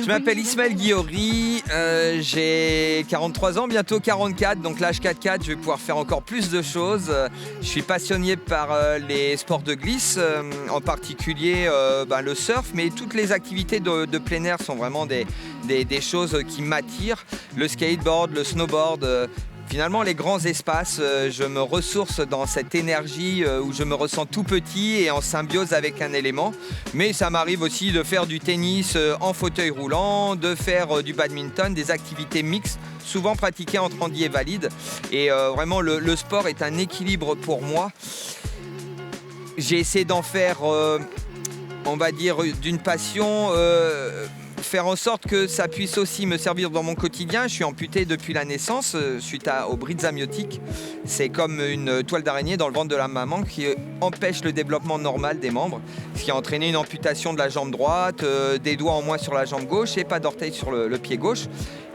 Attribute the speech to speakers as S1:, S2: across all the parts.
S1: Je m'appelle Ismaël Guillory, j'ai 43 ans, bientôt 44, donc l'âge 4x4, je vais pouvoir faire encore plus de choses. Je suis passionné par les sports de glisse, en particulier le surf, mais toutes les activités de plein air sont vraiment des choses qui m'attirent. Le skateboard, le snowboard. Finalement, les grands espaces, je me ressource dans cette énergie où je me ressens tout petit et en symbiose avec un élément. Mais ça m'arrive aussi de faire du tennis en fauteuil roulant, de faire du badminton, des activités mixtes, souvent pratiquées entre handi et valide. Et vraiment, le sport est un équilibre pour moi. J'ai essayé d'en faire, on va dire, d'une passion... faire en sorte que ça puisse aussi me servir dans mon quotidien. Je suis amputé depuis la naissance suite aux brides amniotiques. C'est comme une toile d'araignée dans le ventre de la maman qui empêche le développement normal des membres, ce qui a entraîné une amputation de la jambe droite, des doigts en moins sur la jambe gauche et pas d'orteil sur le pied gauche.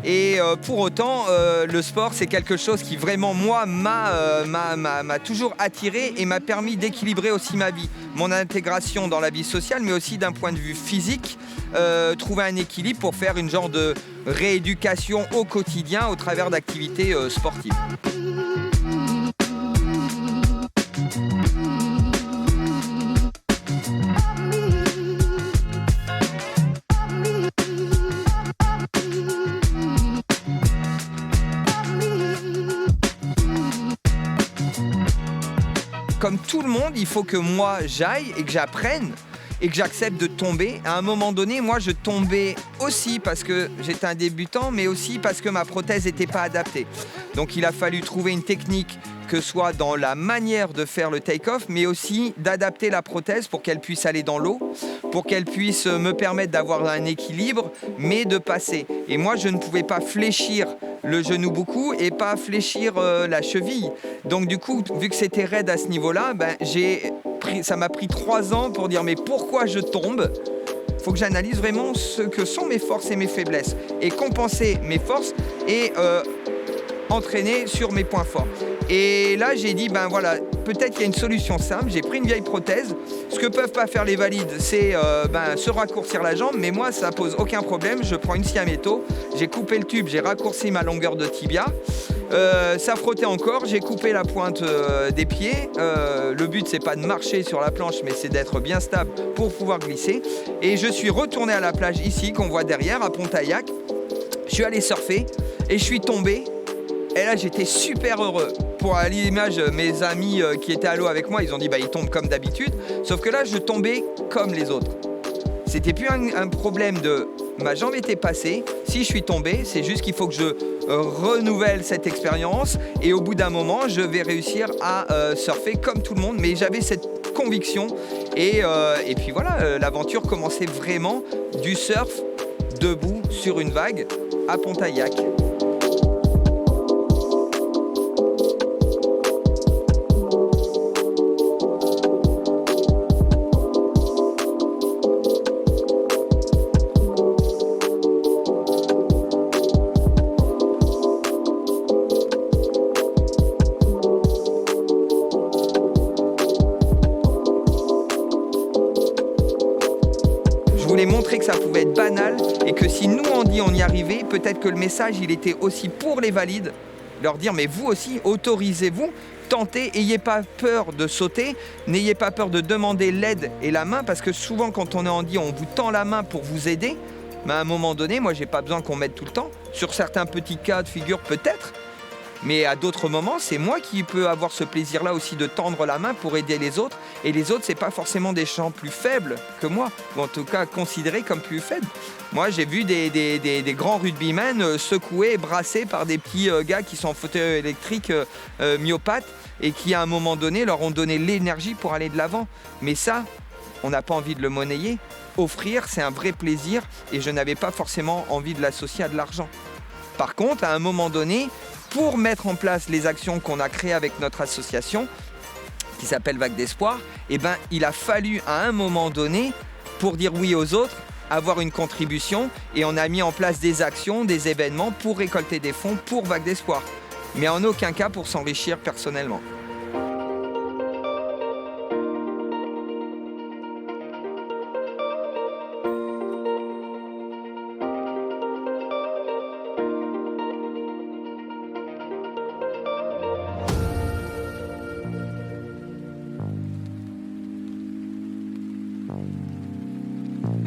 S1: Et pour autant, le sport, c'est quelque chose qui vraiment, moi, m'a toujours attiré et m'a permis d'équilibrer aussi ma vie. Mon intégration dans la vie sociale, mais aussi d'un point de vue physique, trouver un équilibre pour faire une genre de rééducation au quotidien au travers d'activités sportives. Comme tout le monde, il faut que moi j'aille et que j'apprenne et que j'accepte de tomber. À un moment donné, moi je tombais aussi parce que j'étais un débutant, mais aussi parce que ma prothèse n'était pas adaptée. Donc il a fallu trouver une technique, que ce soit dans la manière de faire le take-off, mais aussi d'adapter la prothèse pour qu'elle puisse aller dans l'eau, pour qu'elle puisse me permettre d'avoir un équilibre, mais de passer. Et moi, je ne pouvais pas fléchir le genou beaucoup et pas fléchir la cheville. Donc du coup, vu que c'était raide à ce niveau-là, ça m'a pris 3 ans pour dire mais pourquoi je tombe ? Il faut que j'analyse vraiment ce que sont mes forces et mes faiblesses et compenser mes forces et entraîner sur mes points forts. Et là, j'ai dit, peut-être qu'il y a une solution simple. J'ai pris une vieille prothèse. Ce que peuvent pas faire les valides, c'est se raccourcir la jambe. Mais moi, ça pose aucun problème. Je prends une scie à métaux. J'ai coupé le tube, j'ai raccourci ma longueur de tibia. Ça frottait encore. J'ai coupé la pointe des pieds. Le but, c'est pas de marcher sur la planche, mais c'est d'être bien stable pour pouvoir glisser. Et je suis retourné à la plage ici, qu'on voit derrière, à Pontaillac. Je suis allé surfer et je suis tombé. Et là, j'étais super heureux. Pour à l'image, mes amis qui étaient à l'eau avec moi, ils ont dit il tombe comme d'habitude. Sauf que là, je tombais comme les autres. C'était plus un problème de ma jambe était passée. Si je suis tombé, c'est juste qu'il faut que je renouvelle cette expérience. Et au bout d'un moment, je vais réussir à surfer comme tout le monde. Mais j'avais cette conviction. Et puis voilà, l'aventure commençait vraiment du surf debout sur une vague à Pontaillac. Montrer que ça pouvait être banal et que si nous on y arrivait, peut-être que le message il était aussi pour les valides, leur dire mais vous aussi autorisez-vous, tentez, ayez pas peur de sauter, n'ayez pas peur de demander l'aide et la main parce que souvent quand on est handi on vous tend la main pour vous aider, mais à un moment donné moi j'ai pas besoin qu'on m'aide tout le temps, sur certains petits cas de figure peut-être. Mais à d'autres moments, c'est moi qui peux avoir ce plaisir-là aussi de tendre la main pour aider les autres. Et les autres, c'est pas forcément des gens plus faibles que moi, ou en tout cas considérés comme plus faibles. Moi, j'ai vu des grands rugbymen secoués, brassés par des petits gars qui sont en fauteuil électrique myopathes et qui, à un moment donné, leur ont donné l'énergie pour aller de l'avant. Mais ça, on n'a pas envie de le monnayer. Offrir, c'est un vrai plaisir et je n'avais pas forcément envie de l'associer à de l'argent. Par contre, à un moment donné, pour mettre en place les actions qu'on a créées avec notre association, qui s'appelle Vague d'Espoir, il a fallu à un moment donné, pour dire oui aux autres, avoir une contribution et on a mis en place des actions, des événements pour récolter des fonds pour Vague d'Espoir. Mais en aucun cas pour s'enrichir personnellement.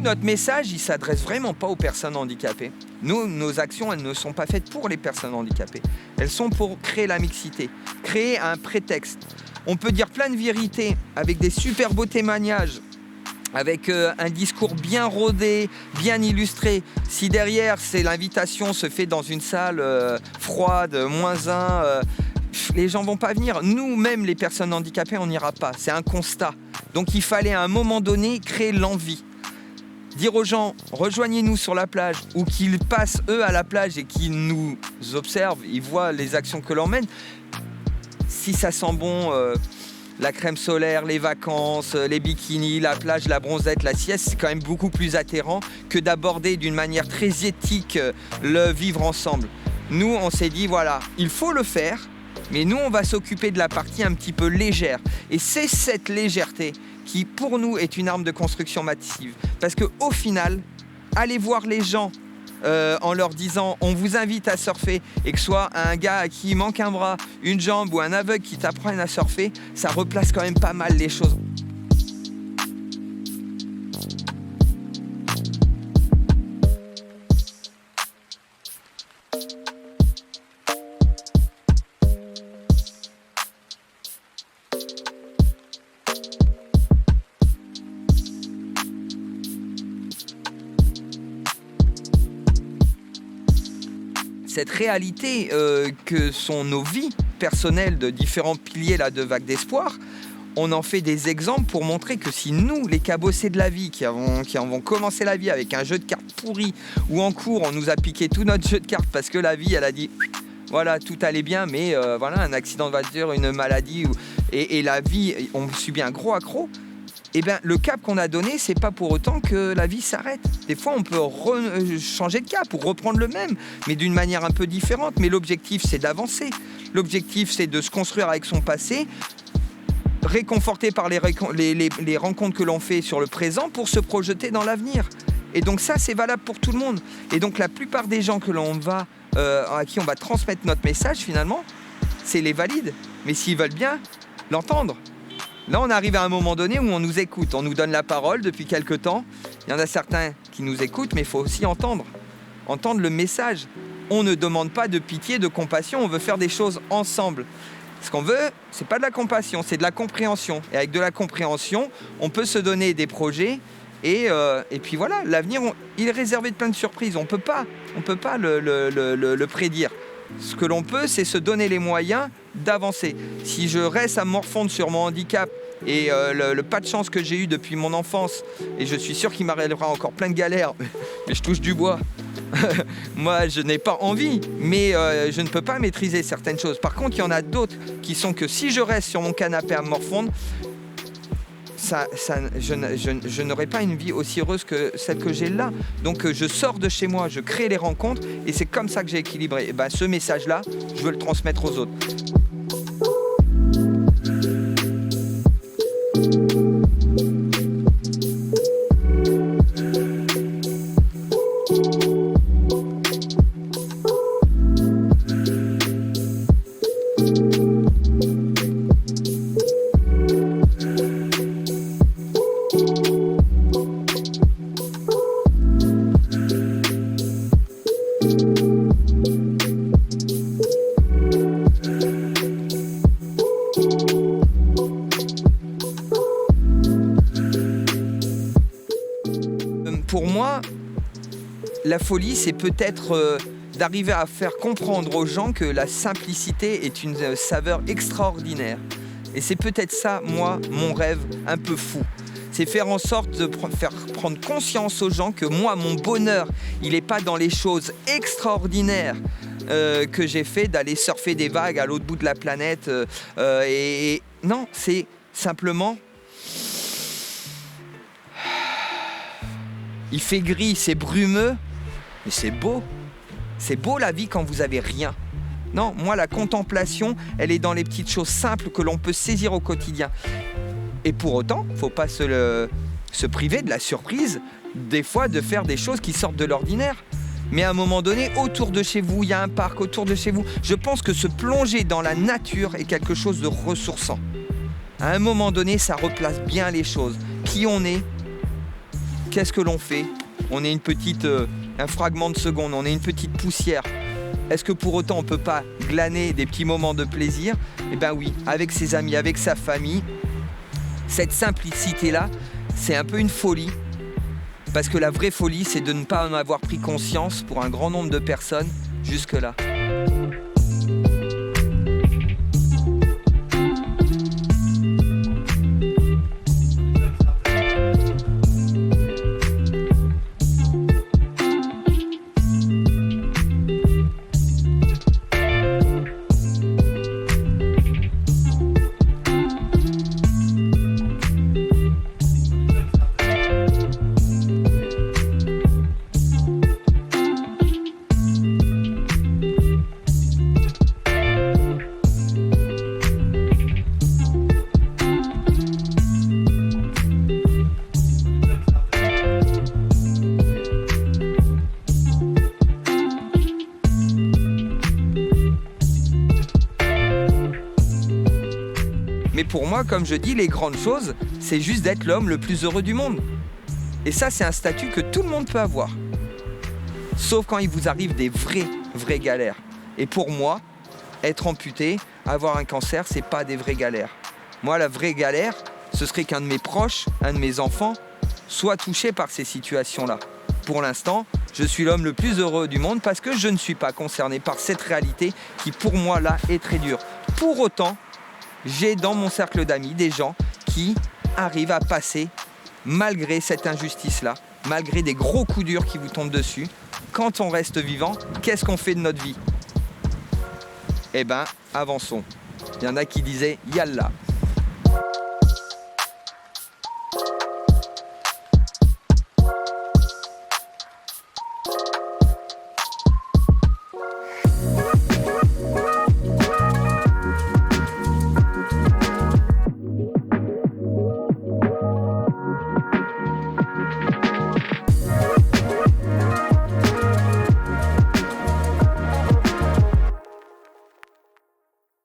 S1: notre message, il ne s'adresse vraiment pas aux personnes handicapées. Nous, nos actions, elles ne sont pas faites pour les personnes handicapées. Elles sont pour créer la mixité, créer un prétexte. On peut dire plein de vérités avec des super beaux témoignages, avec un discours bien rodé, bien illustré. Si derrière, l'invitation se fait dans une salle froide, -1, les gens ne vont pas venir. Nous-mêmes, les personnes handicapées, on n'ira pas. C'est un constat. Donc il fallait à un moment donné créer l'envie. Dire aux gens, rejoignez-nous sur la plage, ou qu'ils passent eux à la plage et qu'ils nous observent, ils voient les actions que l'on mène. Si ça sent bon, la crème solaire, les vacances, les bikinis, la plage, la bronzette, la sieste, c'est quand même beaucoup plus atterrant que d'aborder d'une manière très éthique le vivre ensemble. Nous, on s'est dit, voilà, il faut le faire, mais nous, on va s'occuper de la partie un petit peu légère. Et c'est cette légèreté qui, pour nous, est une arme de construction massive. Parce qu'au final, aller voir les gens en leur disant on vous invite à surfer, et que ce soit un gars à qui il manque un bras, une jambe ou un aveugle qui t'apprenne à surfer, ça replace quand même pas mal les choses. Cette réalité que sont nos vies personnelles de différents piliers là, de Vagues d'Espoir, on en fait des exemples pour montrer que si nous, les cabossés de la vie, qui avons commencé la vie avec un jeu de cartes pourri, ou en cours, on nous a piqué tout notre jeu de cartes parce que la vie, elle a dit, voilà, tout allait bien, mais voilà, un accident de voiture, une maladie, et la vie, on subit un gros accroc. Eh bien, le cap qu'on a donné, c'est pas pour autant que la vie s'arrête. Des fois, on peut changer de cap ou reprendre le même, mais d'une manière un peu différente. Mais l'objectif, c'est d'avancer. L'objectif, c'est de se construire avec son passé, réconforté par les rencontres que l'on fait sur le présent pour se projeter dans l'avenir. Et donc ça, c'est valable pour tout le monde. Et donc la plupart des gens à qui on va transmettre notre message, finalement, c'est les valides. Mais s'ils veulent bien l'entendre. Là, on arrive à un moment donné où on nous écoute, on nous donne la parole depuis quelque temps. Il y en a certains qui nous écoutent, mais il faut aussi entendre le message. On ne demande pas de pitié, de compassion, on veut faire des choses ensemble. Ce qu'on veut, c'est pas de la compassion, c'est de la compréhension. Et avec de la compréhension, on peut se donner des projets. Et puis voilà, l'avenir, il est réservé de plein de surprises. On peut pas le prédire. Ce que l'on peut, c'est se donner les moyens d'avancer. Si je reste à morfondre sur mon handicap et le pas de chance que j'ai eu depuis mon enfance, et je suis sûr qu'il m'arrivera encore plein de galères, mais je touche du bois. Moi, je n'ai pas envie, mais je ne peux pas maîtriser certaines choses. Par contre, il y en a d'autres qui sont que si je reste sur mon canapé à morfondre, je n'aurai pas une vie aussi heureuse que celle que j'ai là. Donc je sors de chez moi, je crée les rencontres et c'est comme ça que j'ai équilibré. Et ce message-là, je veux le transmettre aux autres. Pour moi, la folie, c'est peut-être d'arriver à faire comprendre aux gens que la simplicité est une saveur extraordinaire. Et c'est peut-être ça, moi, mon rêve un peu fou. C'est faire en sorte de faire prendre conscience aux gens que moi, mon bonheur, il n'est pas dans les choses extraordinaires que j'ai fait, d'aller surfer des vagues à l'autre bout de la planète. Non, c'est simplement... Il fait gris, c'est brumeux, mais c'est beau. C'est beau la vie quand vous avez rien. Non, moi la contemplation, elle est dans les petites choses simples que l'on peut saisir au quotidien. Et pour autant, faut pas se priver de la surprise, des fois, de faire des choses qui sortent de l'ordinaire. Mais à un moment donné, autour de chez vous, il y a un parc, autour de chez vous. Je pense que se plonger dans la nature est quelque chose de ressourçant. À un moment donné, ça replace bien les choses. Qui on est, qu'est-ce que l'on fait? On est un fragment de seconde, on est une petite poussière. Est-ce que pour autant on ne peut pas glaner des petits moments de plaisir? Eh bien oui, avec ses amis, avec sa famille. Cette simplicité-là, c'est un peu une folie. Parce que la vraie folie, c'est de ne pas en avoir pris conscience pour un grand nombre de personnes jusque-là. Mais pour moi, comme je dis, les grandes choses, c'est juste d'être l'homme le plus heureux du monde. Et ça, c'est un statut que tout le monde peut avoir. Sauf quand il vous arrive des vraies galères. Et pour moi, être amputé, avoir un cancer, c'est pas des vraies galères. Moi, la vraie galère, ce serait qu'un de mes proches, un de mes enfants, soit touché par ces situations-là. Pour l'instant, je suis l'homme le plus heureux du monde parce que je ne suis pas concerné par cette réalité qui, pour moi, là, est très dure. Pour autant, j'ai dans mon cercle d'amis des gens qui arrivent à passer malgré cette injustice-là, malgré des gros coups durs qui vous tombent dessus. Quand on reste vivant, qu'est-ce qu'on fait de notre vie? Eh ben, avançons. Il y en a qui disaient « Yallah ».